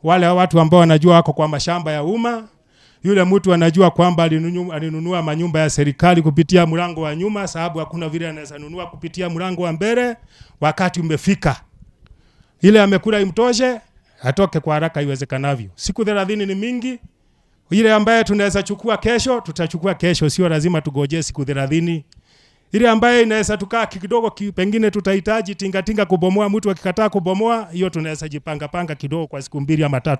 Wale watu ambao wanajua wako kwa mashamba ya umma, yule mtu anajua kwamba alinunua manyumba ya serikali kupitia mlango wa nyuma, sababu hakuna vile anaweza nunua kupitia mlango wa mbele. Wakati umefika ile amekula imtoshe, atoke kwa haraka iwezekanavyo. Siku 30 ni mingi. Ile ambaye tunaweza chukua kesho, tutachukua kesho, sio lazima tugoje siku 30. Ile ambaye inaweza tukaa kidogo, pengine tutahitaji tingatinga kubomoa, mtu akikataa kubomoa, hiyo tunaweza jipanga kidogo kwa siku 2 ama 3.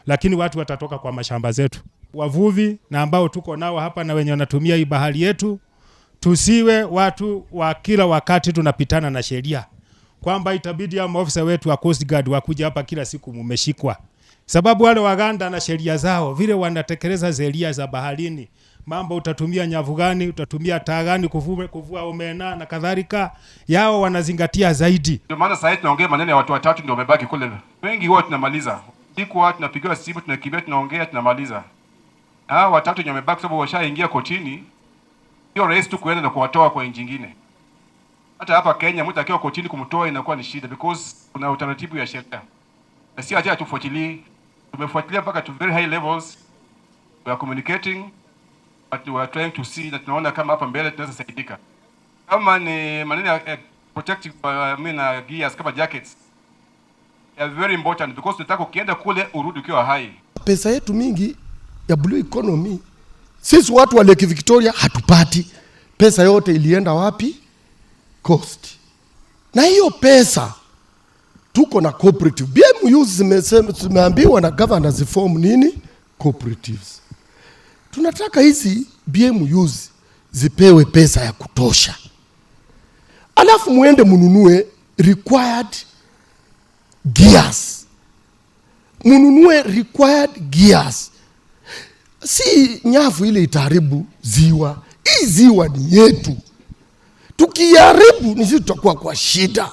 Lakini watu watatoka kwa mashamba zetu. Wavuvi na ambao tuko nao hapa na wenye wanatumia hii bahari yetu, tusiwe watu wa kila wakati tunapitana na sheria. Kwamba itabidi ya maofisa wetu wa Coast Guard wakuja hapa kila siku mumeshikwa. Sababu wale Waganda na sheria zao, vile wanatekeleza sheria za baharini. Mambo utatumia nyavu gani, utatumia taa gani kuvua omena na kadhalika, yao wanazingatia zaidi. Ndio maana sasa tunaongea maneno ya watu watatu ndio wamebaki kule. Wengi wote tunamaliza. Siku watu tunapigiwa simu, tunakimbia, tunaongea, tunamaliza. Watatu ndio wamebaki sababu washaingia kotini. Hiyo race tu kuenda na kuwatoa kwa nchi nyingine. Hata hapa Kenya mtu akiwa kotini kumtoa inakuwa ni shida because kuna utaratibu ya sheria. Na si acha tufuatilie. Tumefuatilia mpaka to very high levels. We are communicating, but we are trying to see that tunaona kama hapa mbele tunaweza saidika. Kama ni maneno ya protective gears kama jackets. They are very important because tunataka ukienda kule urudi ukiwa hai. Pesa yetu mingi ya blue economy, sisi watu wa Lake Victoria hatupati. Pesa yote ilienda wapi? Coast. Na hiyo pesa tuko na cooperative. BMUs zimeambiwa na governor ziform nini? Cooperatives. Tunataka hizi BMUs zipewe pesa ya kutosha. Alafu muende mununue required gears. Mununue required gears. Si nyavu ile itaharibu ziwa. Hii ziwa ni yetu. Tukiharibu ni sisi tutakuwa kwa shida.